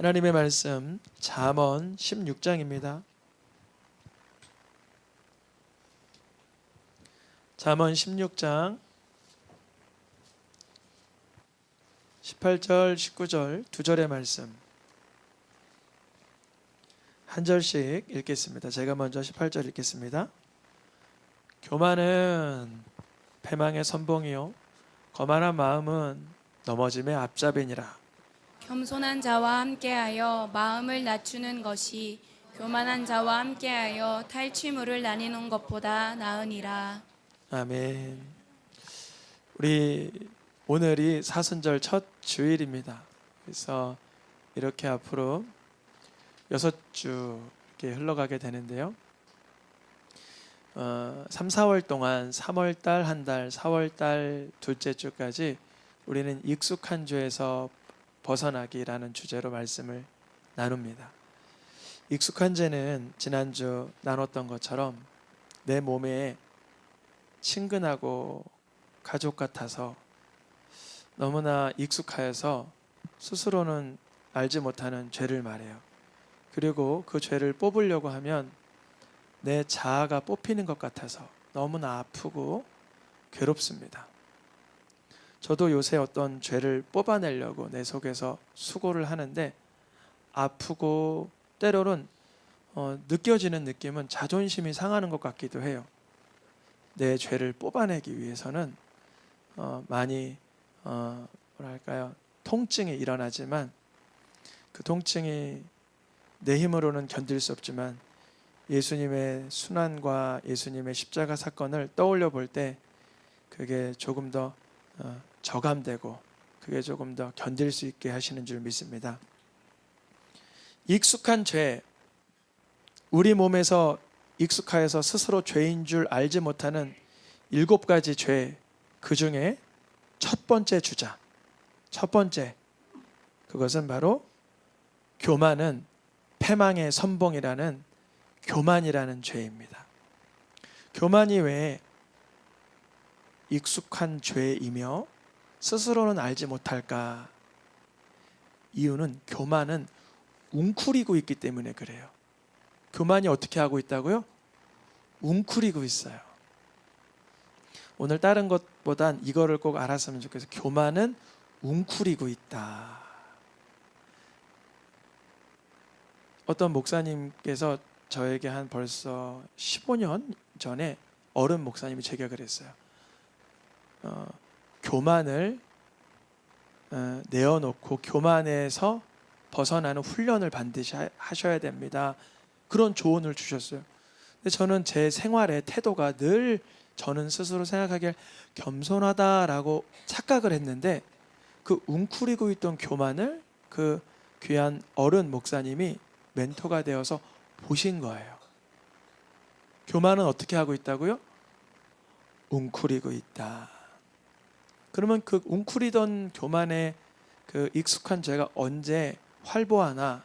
하나님의 말씀 잠언 16장입니다. 잠언 16장 18절 19절 두 절의 말씀 한 절씩 읽겠습니다. 제가 먼저 18절 읽겠습니다. 교만은 패망의 선봉이요 거만한 마음은 넘어짐의 앞잡이니라. 겸손한 자와 함께하여 마음을 낮추는 것이 교만한 자와 함께하여 탈취물을 나누는 것보다 나으니라. 아멘. 우리 오늘이 사순절 첫 주일입니다. 그래서 이렇게 앞으로 6주 이렇게 흘러가게 되는데요. 3, 4월 동안 3월달 한 달, 4월달 둘째 주까지 우리는 익숙한 죄에서 벗어나기라는 주제로 말씀을 나눕니다. 익숙한 죄는 지난주 나눴던 것처럼 내 몸에 친근하고 가족 같아서 너무나 익숙하여서 스스로는 알지 못하는 죄를 말해요. 그리고 그 죄를 뽑으려고 하면 내 자아가 뽑히는 것 같아서 너무나 아프고 괴롭습니다. 저도 요새 어떤 죄를 뽑아내려고 내 속에서 수고를 하는데 아프고 때로는 느껴지는 느낌은 자존심이 상하는 것 같기도 해요. 내 죄를 뽑아내기 위해서는 많이 뭐랄까요, 통증이 일어나지만 그 통증이 내 힘으로는 견딜 수 없지만 예수님의 순환과 예수님의 십자가 사건을 떠올려 볼 때 그게 조금 더 저감되고 그게 조금 더 견딜 수 있게 하시는 줄 믿습니다. 익숙한 죄, 우리 몸에서 익숙하여서 스스로 죄인 줄 알지 못하는 7가지 죄, 그 중에 첫 번째 주자, 첫 번째, 그것은 바로 교만은 패망의 선봉이라는 교만이라는 죄입니다. 교만이 왜 익숙한 죄이며 스스로는 알지 못할까? 이유는 교만은 웅크리고 있기 때문에 그래요. 교만이 어떻게 하고 있다고요? 웅크리고 있어요. 오늘 다른 것보단 이거를 꼭 알았으면 좋겠어요. 교만은 웅크리고 있다. 어떤 목사님께서 저에게 한 벌써 15년 전에 어른 목사님이 제가 그랬어요. 교만을 내어놓고 교만에서 벗어나는 훈련을 반드시 하셔야 됩니다. 그런 조언을 주셨어요. 근데 저는 제 생활의 태도가 늘 저는 스스로 생각하기에 겸손하다라고 착각을 했는데 그 웅크리고 있던 교만을 그 귀한 어른 목사님이 멘토가 되어서 보신 거예요. 교만은 어떻게 하고 있다고요? 웅크리고 있다. 그러면 그 웅크리던 교만의 그 익숙한 죄가 언제 활보하나?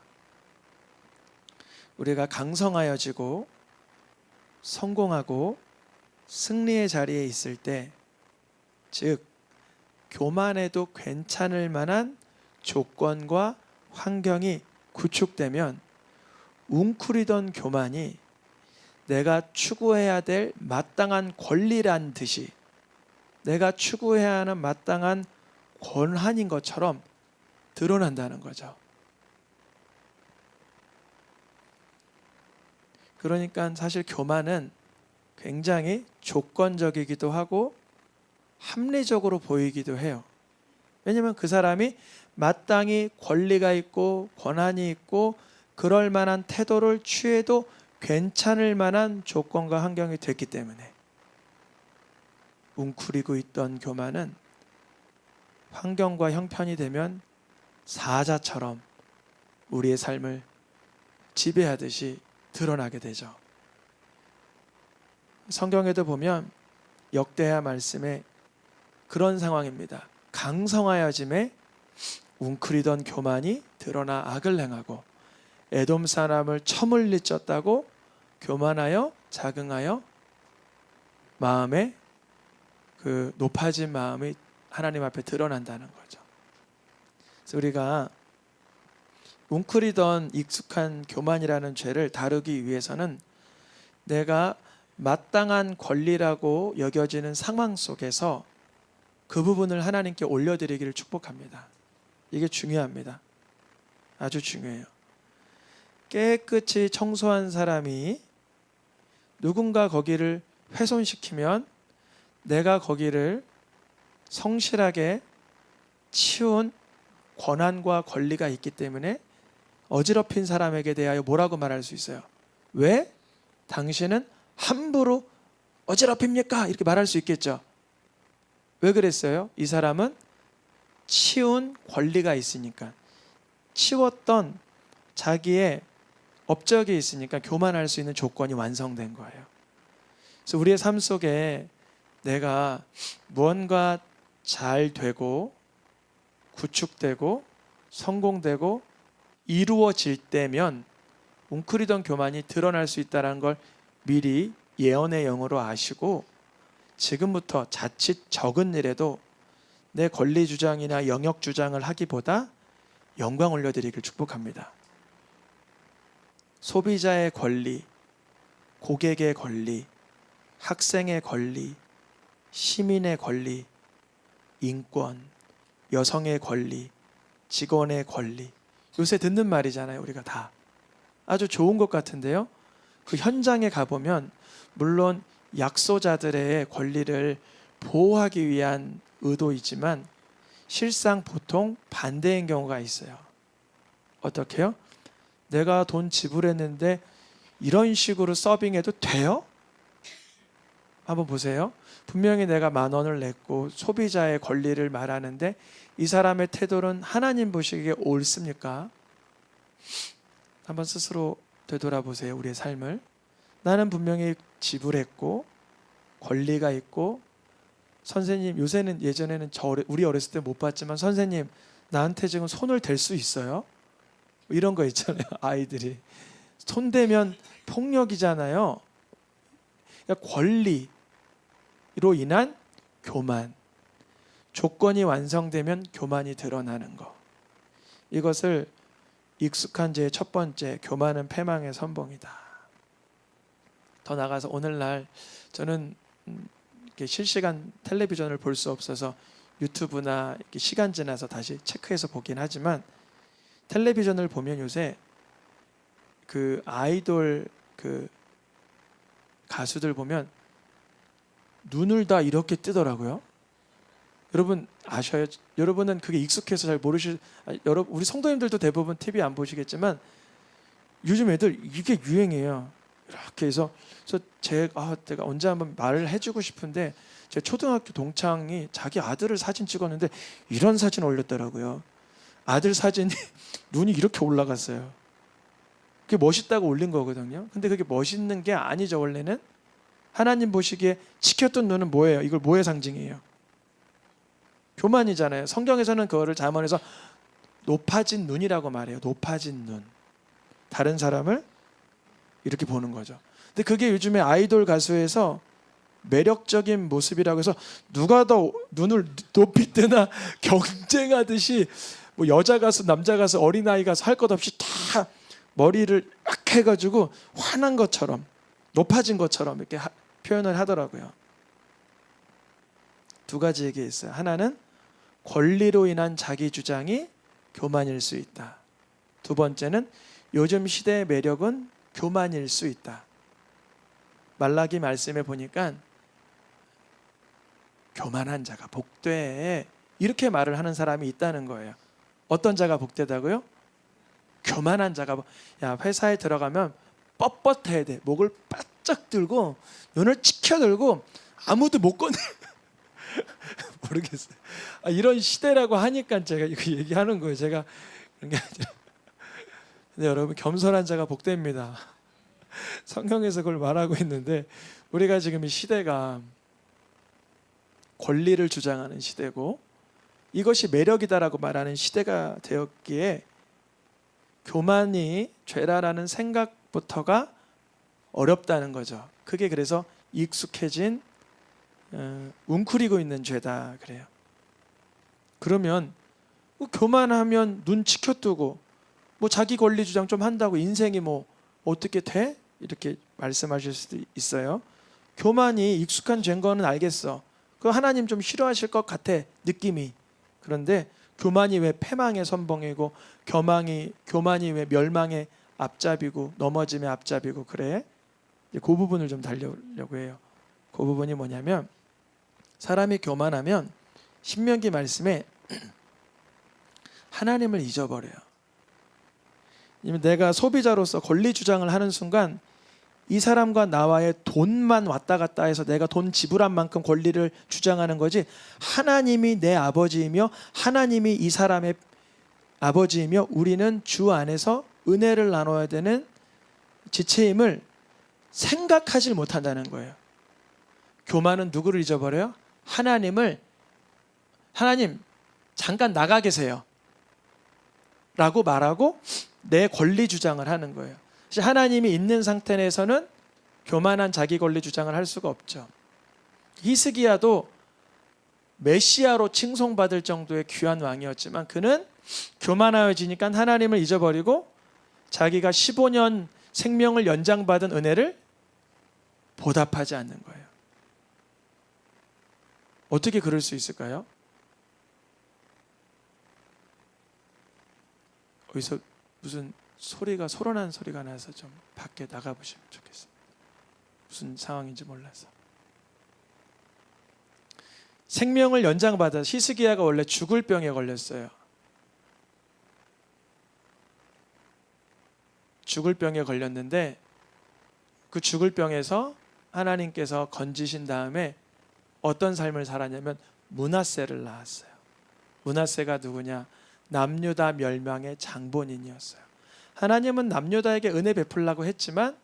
우리가 강성하여지고 성공하고 승리의 자리에 있을 때, 즉 교만해도 괜찮을 만한 조건과 환경이 구축되면 웅크리던 교만이 내가 추구해야 될 마땅한 권리란 듯이 내가 추구해야 하는 마땅한 권한인 것처럼 드러난다는 거죠. 그러니까 사실 교만은 굉장히 조건적이기도 하고 합리적으로 보이기도 해요. 왜냐하면 그 사람이 마땅히 권리가 있고 권한이 있고 그럴 만한 태도를 취해도 괜찮을 만한 조건과 환경이 됐기 때문에. 웅크리고 있던 교만은 환경과 형편이 되면 사자처럼 우리의 삶을 지배하듯이 드러나게 되죠. 성경에도 보면 역대하 말씀에 그런 상황입니다. 강성하여짐에 웅크리던 교만이 드러나 악을 행하고 에돔 사람을 처물리 쪘다고 교만하여 자긍하여 마음에 그 높아진 마음이 하나님 앞에 드러난다는 거죠. 그래서 우리가 웅크리던 익숙한 교만이라는 죄를 다루기 위해서는 내가 마땅한 권리라고 여겨지는 상황 속에서 그 부분을 하나님께 올려드리기를 축복합니다. 이게 중요합니다. 아주 중요해요. 깨끗이 청소한 사람이 누군가 거기를 훼손시키면 내가 거기를 성실하게 치운 권한과 권리가 있기 때문에 어지럽힌 사람에게 대하여 뭐라고 말할 수 있어요? 왜 당신은 함부로 어지럽힙니까? 이렇게 말할 수 있겠죠. 왜 그랬어요? 이 사람은 치운 권리가 있으니까, 치웠던 자기의 업적이 있으니까 교만할 수 있는 조건이 완성된 거예요. 그래서 우리의 삶 속에 내가 무언가 잘 되고 구축되고 성공되고 이루어질 때면 웅크리던 교만이 드러날 수 있다는 걸 미리 예언의 영으로 아시고 지금부터 자칫 적은 일에도 내 권리 주장이나 영역 주장을 하기보다 영광 올려드리길 축복합니다. 소비자의 권리, 고객의 권리, 학생의 권리, 시민의 권리, 인권, 여성의 권리, 직원의 권리. 요새 듣는 말이잖아요. 우리가 다 아주 좋은 것 같은데요, 그 현장에 가보면 물론 약소자들의 권리를 보호하기 위한 의도이지만 실상 보통 반대인 경우가 있어요. 어떻게요? 내가 돈 지불했는데 이런 식으로 서빙해도 돼요? 한번 보세요. 분명히 내가 10,000원을 냈고 소비자의 권리를 말하는데 이 사람의 태도는 하나님 보시기에 옳습니까? 한번 스스로 되돌아보세요. 우리의 삶을. 나는 분명히 지불했고 권리가 있고, 선생님, 요새는, 예전에는 우리 어렸을 때 못 봤지만 선생님 나한테 지금 손을 댈 수 있어요? 이런 거 있잖아요. 아이들이 손대면 폭력이잖아요. 그러니까 권리로 인한 교만, 조건이 완성되면 교만이 드러나는 거, 이것을 익숙한 죄의 첫 번째, 교만은 패망의 선봉이다. 더 나아가서 오늘날 저는 이렇게 실시간 텔레비전을 볼 수 없어서 유튜브나 이렇게 시간 지나서 다시 체크해서 보긴 하지만, 텔레비전을 보면 요새 그 아이돌 그 가수들 보면 눈을 다 이렇게 뜨더라고요. 여러분 아셔요? 여러분은 그게 익숙해서 잘 여러분, 우리 성도님들도 대부분 TV 안 보시겠지만 요즘 애들 이게 유행이에요. 이렇게 해서 제가 언제 한번 말을 해주고 싶은데, 제 초등학교 동창이 자기 아들을 사진 찍었는데 이런 사진 올렸더라고요. 아들 사진이 눈이 이렇게 올라갔어요. 그게 멋있다고 올린 거거든요. 근데 그게 멋있는 게 아니죠. 원래는 하나님 보시기에 치켰던 눈은 뭐예요? 이걸 뭐의 상징이에요? 교만이잖아요. 성경에서는 그거를 잠언에서 높아진 눈이라고 말해요. 높아진 눈. 다른 사람을 이렇게 보는 거죠. 근데 그게 요즘에 아이돌 가수에서 매력적인 모습이라고 해서 누가 더 눈을 높이 뜨나 경쟁하듯이, 뭐 여자 가수, 남자 가수, 어린아이 가수 할 것 없이 다 머리를 막 해가지고 화난 것처럼, 높아진 것처럼 이렇게 표현을 하더라고요. 두 가지 얘기했어요. 하나는 권리로 인한 자기 주장이 교만일 수 있다. 두 번째는 요즘 시대의 매력은 교만일 수 있다. 말라기 말씀에 보니까 교만한 자가 복되에, 이렇게 말을 하는 사람이 있다는 거예요. 어떤 자가 복되다고요? 교만한 자가. 야, 회사에 들어가면 뻣뻣해야 돼. 목을 바짝 들고 눈을 치켜들고 아무도 못 꺼내. 모르겠어요. 이런 시대라고 하니까 제가 이거 얘기하는 거예요. 제가 그런 게 아니라. 근데 여러분, 겸손한 자가 복됩니다. 성경에서 그걸 말하고 있는데, 우리가 지금 이 시대가 권리를 주장하는 시대고 이것이 매력이다라고 말하는 시대가 되었기에 교만이 죄라라는 생각부터가 어렵다는 거죠. 그게 그래서 익숙해진 웅크리고 있는 죄다 그래요. 그러면 교만하면 눈 치켜뜨고 뭐 자기 권리 주장 좀 한다고 인생이 뭐 어떻게 돼? 이렇게 말씀하실 수도 있어요. 교만이 익숙한 죄인 거는 알겠어. 그 하나님 좀 싫어하실 것 같아, 느낌이. 그런데 교만이 왜 패망의 선봉이고 교만이 왜 멸망의 앞잡이고 넘어짐의 앞잡이고 그래? 그 부분을 좀 달려고 해요. 그 부분이 뭐냐면 사람이 교만하면 신명기 말씀에 하나님을 잊어버려요. 내가 소비자로서 권리 주장을 하는 순간 이 사람과 나와의 돈만 왔다 갔다 해서 내가 돈 지불한 만큼 권리를 주장하는 거지, 하나님이 내 아버지이며 하나님이 이 사람의 아버지이며 우리는 주 안에서 은혜를 나눠야 되는 지체임을 생각하지 못한다는 거예요. 교만은 누구를 잊어버려요? 하나님 잠깐 나가 계세요 라고 말하고 내 권리 주장을 하는 거예요. 하나님이 있는 상태 내에서는 교만한 자기 권리 주장을 할 수가 없죠. 히스기야도 메시아로 칭송받을 정도의 귀한 왕이었지만 그는 교만하여지니까 하나님을 잊어버리고 자기가 15년 생명을 연장받은 은혜를 보답하지 않는 거예요. 어떻게 그럴 수 있을까요? 어디서 무슨 소란한 소리가 나서 좀 밖에 나가보시면 좋겠습니다. 무슨 상황인지 몰라서. 생명을 연장받아 히스기야가 원래 죽을 병에 걸렸어요. 죽을 병에 걸렸는데 그 죽을 병에서 하나님께서 건지신 다음에 어떤 삶을 살았냐면 므낫세를 낳았어요. 므낫세가 누구냐? 남유다 멸망의 장본인이었어요. 하나님은 남유다에게 은혜 베풀라고 했지만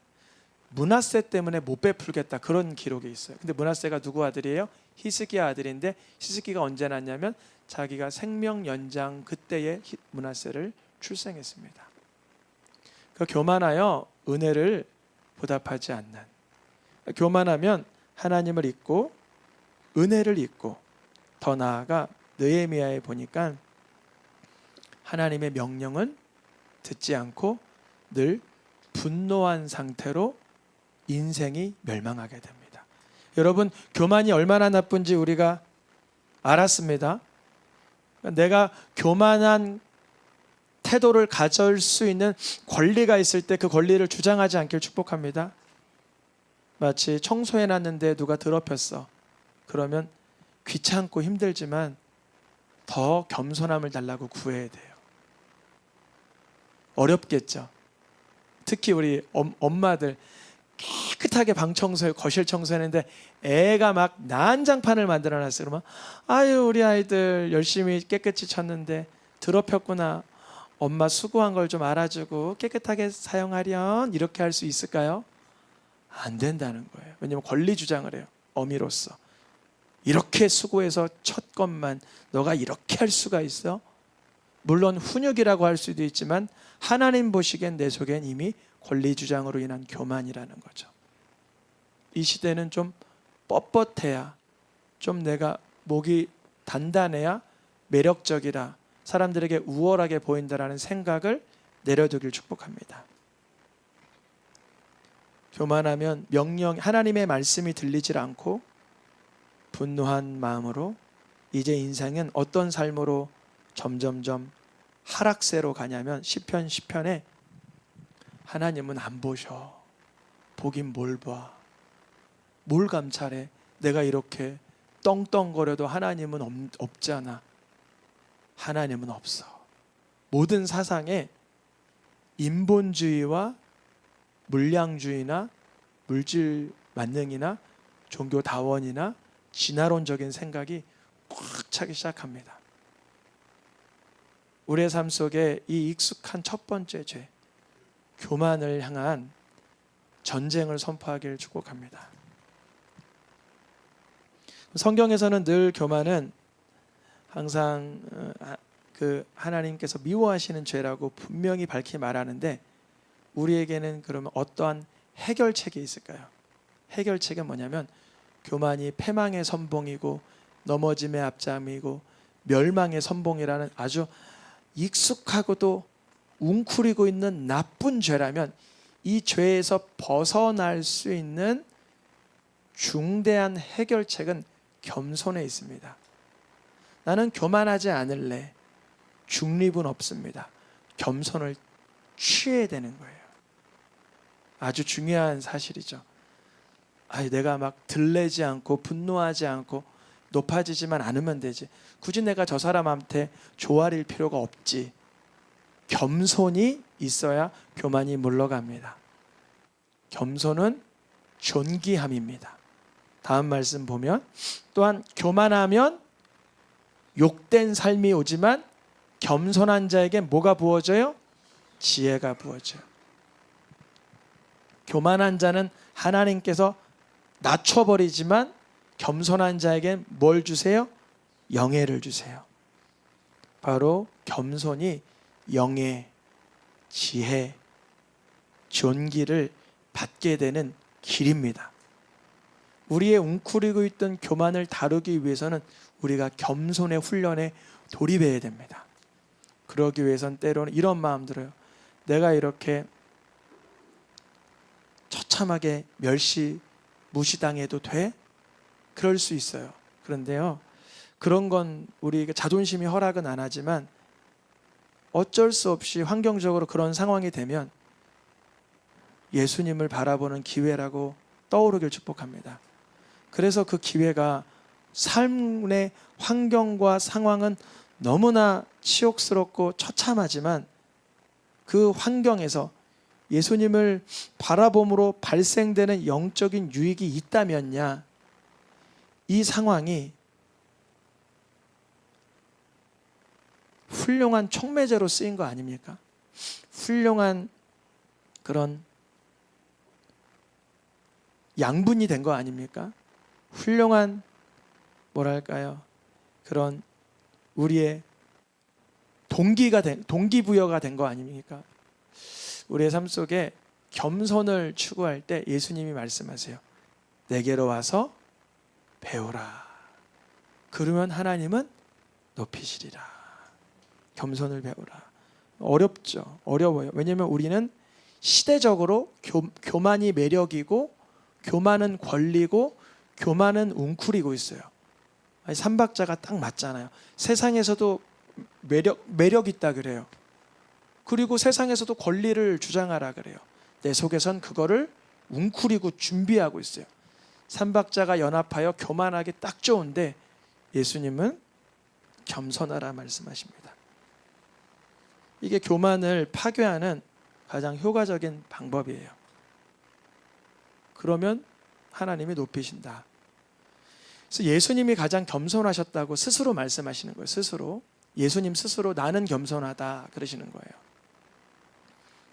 므낫세 때문에 못 베풀겠다, 그런 기록이 있어요. 근데 므낫세가 누구 아들이에요? 히스기야 아들인데 히스기가 언제 낳냐면 자기가 생명 연장 그때에 므낫세를 출생했습니다. 그 교만하여 은혜를 보답하지 않는, 교만하면 하나님을 잊고 은혜를 잊고, 더 나아가 느헤미야에 보니까 하나님의 명령은 듣지 않고 늘 분노한 상태로 인생이 멸망하게 됩니다. 여러분, 교만이 얼마나 나쁜지 우리가 알았습니다. 내가 교만한 태도를 가질 수 있는 권리가 있을 때 그 권리를 주장하지 않길 축복합니다. 마치 청소해놨는데 누가 더럽혔어. 그러면 귀찮고 힘들지만 더 겸손함을 달라고 구해야 돼요. 어렵겠죠. 특히 우리 엄마들 깨끗하게 방 청소해, 거실 청소했는데 애가 막 난장판을 만들어놨어요. 그러면 아유, 우리 아이들 열심히 깨끗이 쳤는데 더럽혔구나. 엄마 수고한 걸 좀 알아주고 깨끗하게 사용하련, 이렇게 할 수 있을까요? 안 된다는 거예요. 왜냐하면 권리 주장을 해요. 어미로서. 이렇게 수고해서 첫 것만 너가 이렇게 할 수가 있어? 물론 훈육이라고 할 수도 있지만 하나님 보시기엔 내 속엔 이미 권리 주장으로 인한 교만이라는 거죠. 이 시대는 좀 뻣뻣해야, 좀 내가 목이 단단해야 매력적이라, 사람들에게 우월하게 보인다라는 생각을 내려두길 축복합니다. 교만하면 하나님의 말씀이 들리질 않고 분노한 마음으로 이제 인생은 어떤 삶으로 점점점 하락세로 가냐면 시편 10편에 하나님은 안 보셔. 보긴 뭘 봐. 뭘 감찰해. 내가 이렇게 떵떵거려도 하나님은 없잖아. 하나님은 없어. 모든 사상에 인본주의와 물량주의나 물질 만능이나 종교 다원이나 진화론적인 생각이 꽉 차기 시작합니다. 우리의 삶 속에 이 익숙한 첫 번째 죄, 교만을 향한 전쟁을 선포하기를 축복합니다. 성경에서는 늘 교만은 항상 그 하나님께서 미워하시는 죄라고 분명히 밝히 말하는데, 우리에게는 그러면 어떠한 해결책이 있을까요? 해결책은 뭐냐면 교만이 패망의 선봉이고 넘어짐의 앞장이고 멸망의 선봉이라는 아주 익숙하고도 웅크리고 있는 나쁜 죄라면 이 죄에서 벗어날 수 있는 중대한 해결책은 겸손에 있습니다. 나는 교만하지 않을래. 중립은 없습니다. 겸손을 취해야 되는 거예요. 아주 중요한 사실이죠. 내가 막 들레지 않고 분노하지 않고 높아지지만 않으면 되지. 굳이 내가 저 사람한테 조아릴 필요가 없지. 겸손이 있어야 교만이 물러갑니다. 겸손은 존귀함입니다. 다음 말씀 보면 또한 교만하면 욕된 삶이 오지만 겸손한 자에게 뭐가 부어져요? 지혜가 부어져요. 교만한 자는 하나님께서 낮춰버리지만 겸손한 자에게 뭘 주세요? 영예를 주세요. 바로 겸손이 영예, 지혜, 존귀를 받게 되는 길입니다. 우리의 웅크리고 있던 교만을 다루기 위해서는 우리가 겸손의 훈련에 돌입해야 됩니다. 그러기 위해선 때로는 이런 마음 들어요. 내가 이렇게 처참하게 무시당해도 돼? 그럴 수 있어요. 그런데요, 그런 건 우리 자존심이 허락은 안 하지만 어쩔 수 없이 환경적으로 그런 상황이 되면 예수님을 바라보는 기회라고 떠오르길 축복합니다. 그래서 그 기회가 삶의 환경과 상황은 너무나 치욕스럽고 처참하지만 그 환경에서 예수님을 바라봄으로 발생되는 영적인 유익이 있다면야 이 상황이 훌륭한 촉매제로 쓰인 거 아닙니까? 훌륭한 그런 양분이 된 거 아닙니까? 훌륭한 그런 우리의 동기부여가 된 거 아닙니까? 우리의 삶 속에 겸손을 추구할 때 예수님이 말씀하세요. 내게로 와서 배우라. 그러면 하나님은 높이시리라. 겸손을 배우라. 어렵죠. 어려워요. 왜냐하면 우리는 시대적으로 교만이 매력이고 교만은 권리고 교만은 웅크리고 있어요. 삼박자가 딱 맞잖아요. 세상에서도 매력 있다 그래요. 그리고 세상에서도 권리를 주장하라 그래요. 내 속에선 그거를 웅크리고 준비하고 있어요. 삼박자가 연합하여 교만하기 딱 좋은데 예수님은 겸손하라 말씀하십니다. 이게 교만을 파괴하는 가장 효과적인 방법이에요. 그러면 하나님이 높이신다. 그래서 예수님이 가장 겸손하셨다고 스스로 말씀하시는 거예요. 스스로. 예수님 스스로 나는 겸손하다 그러시는 거예요.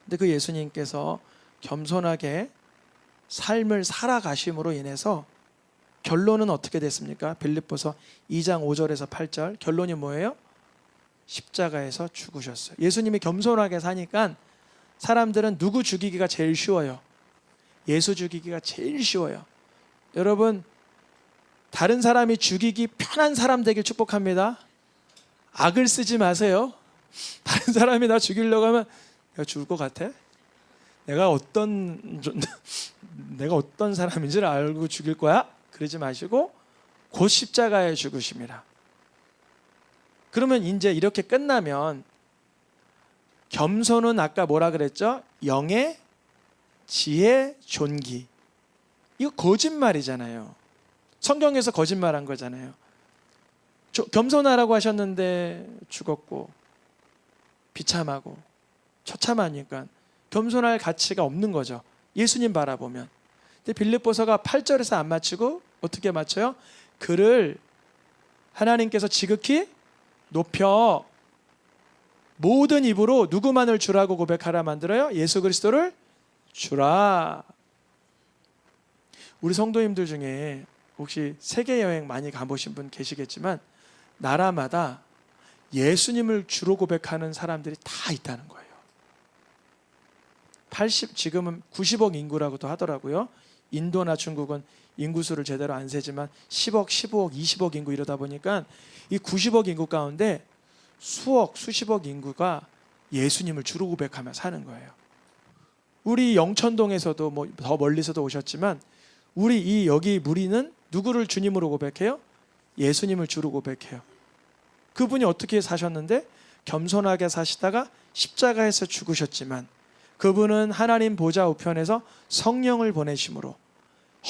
근데 그 예수님께서 겸손하게 삶을 살아가심으로 인해서 결론은 어떻게 됐습니까? 빌립보서 2장 5절에서 8절 결론이 뭐예요? 십자가에서 죽으셨어요. 예수님이 겸손하게 사니까 사람들은 누구 죽이기가 제일 쉬워요? 예수 죽이기가 제일 쉬워요. 여러분, 다른 사람이 죽이기 편한 사람 되길 축복합니다. 악을 쓰지 마세요. 다른 사람이 나 죽이려고 하면 내가 죽을 것 같아? 내가 어떤 사람인지를 알고 죽일 거야? 그러지 마시고 곧 십자가에 죽으십니다. 그러면 이제 이렇게 끝나면 겸손은 아까 뭐라 그랬죠? 영예, 지혜, 존귀. 이거 거짓말이잖아요. 성경에서 거짓말한 거잖아요. 겸손하라고 하셨는데 죽었고 비참하고 처참하니까 겸손할 가치가 없는 거죠. 예수님 바라보면. 근데 빌립보서가 8절에서 안 맞추고 어떻게 맞춰요? 그를 하나님께서 지극히 높여 모든 입으로 누구만을 주라고 고백하라 만들어요? 예수 그리스도를 주라. 우리 성도님들 중에 혹시 세계 여행 많이 가보신 분 계시겠지만 나라마다 예수님을 주로 고백하는 사람들이 다 있다는 거예요. 지금은 90억 인구라고도 하더라고요. 인도나 중국은 인구수를 제대로 안 세지만 10억, 15억, 20억 인구 이러다 보니까 이 90억 인구 가운데 수십억 인구가 예수님을 주로 고백하며 사는 거예요. 우리 영천동에서도 뭐 더 멀리서도 오셨지만 우리 여기 무리는 누구를 주님으로 고백해요? 예수님을 주로 고백해요. 그분이 어떻게 사셨는데 겸손하게 사시다가 십자가에서 죽으셨지만 그분은 하나님 보좌 우편에서 성령을 보내심으로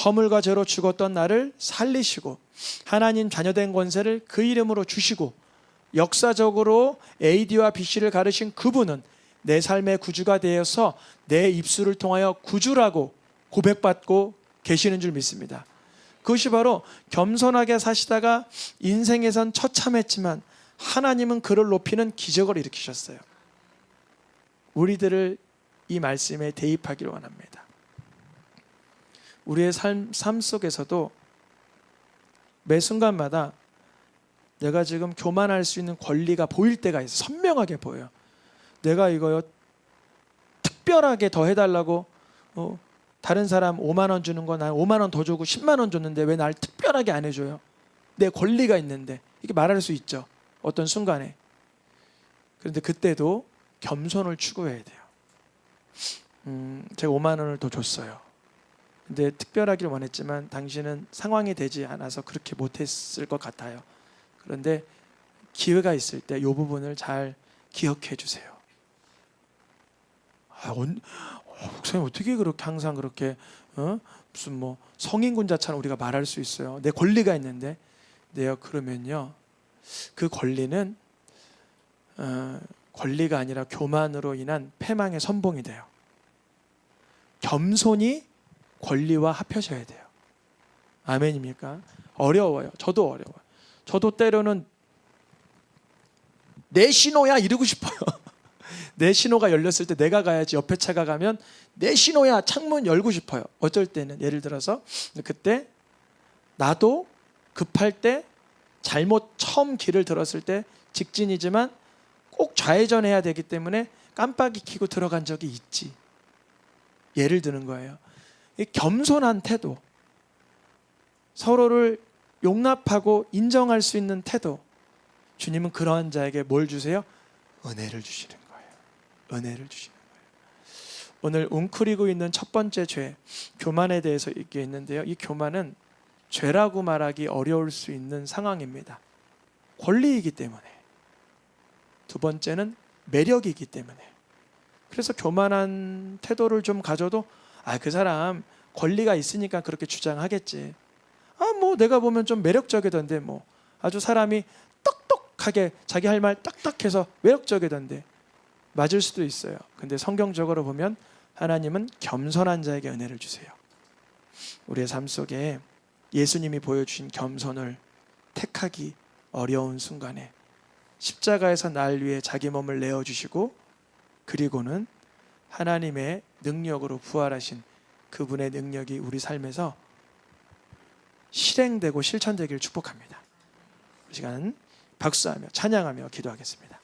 허물과 죄로 죽었던 나를 살리시고 하나님 자녀된 권세를 그 이름으로 주시고 역사적으로 AD와 BC를 가르신 그분은 내 삶의 구주가 되어서 내 입술을 통하여 구주라고 고백받고 계시는 줄 믿습니다. 그것이 바로 겸손하게 사시다가 인생에선 처참했지만 하나님은 그를 높이는 기적을 일으키셨어요. 우리들을 이 말씀에 대입하기를 원합니다. 우리의 삶 속에서도 매 순간마다 내가 지금 교만할 수 있는 권리가 보일 때가 있어요. 선명하게 보여요. 내가 이거요 특별하게 더 해달라고 다른 사람 5만 원 주는 거 난 5만 원 더 주고 10만 원 줬는데 왜 날 특별하게 안 해줘요? 내 권리가 있는데 이렇게 말할 수 있죠. 어떤 순간에. 그런데 그때도 겸손을 추구해야 돼요. 제가 5만 원을 더 줬어요. 근데 특별하길 원했지만 당신은 상황이 되지 않아서 그렇게 못했을 것 같아요. 그런데 기회가 있을 때 이 부분을 잘 기억해 주세요. 목사님 어떻게 그렇게 항상 그렇게 무슨 뭐 성인군자처럼 우리가 말할 수 있어요. 내 권리가 있는데. 네요. 그러면요. 그 권리는 권리가 아니라 교만으로 인한 패망의 선봉이 돼요. 겸손이 권리와 합해져야 돼요. 아멘입니까? 어려워요. 저도 어려워요. 저도 때로는 내 신호야 이러고 싶어요. 내 신호가 열렸을 때 내가 가야지. 옆에 차가 가면 내 신호야 창문 열고 싶어요. 어쩔 때는 예를 들어서 그때 나도 급할 때 잘못 처음 길을 들었을 때 직진이지만 꼭 좌회전해야 되기 때문에 깜빡이 켜고 들어간 적이 있지. 예를 드는 거예요. 이 겸손한 태도, 서로를 용납하고 인정할 수 있는 태도, 주님은 그러한 자에게 뭘 주세요? 은혜를 주시는 거예요. 은혜를 주시는 거예요. 오늘 웅크리고 있는 첫 번째 죄, 교만에 대해서 얘기했는데요. 이 교만은 죄라고 말하기 어려울 수 있는 상황입니다. 권리이기 때문에. 두 번째는 매력이기 때문에. 그래서 교만한 태도를 좀 가져도 그 사람 권리가 있으니까 그렇게 주장하겠지. 뭐 내가 보면 좀 매력적이던데 뭐 아주 사람이 똑똑하게 자기 할 말 딱딱해서 매력적이던데 맞을 수도 있어요. 근데 성경적으로 보면 하나님은 겸손한 자에게 은혜를 주세요. 우리의 삶 속에 예수님이 보여주신 겸손을 택하기 어려운 순간에 십자가에서 날 위해 자기 몸을 내어주시고 그리고는 하나님의 능력으로 부활하신 그분의 능력이 우리 삶에서 실행되고 실천되기를 축복합니다. 이 시간 박수하며 찬양하며 기도하겠습니다.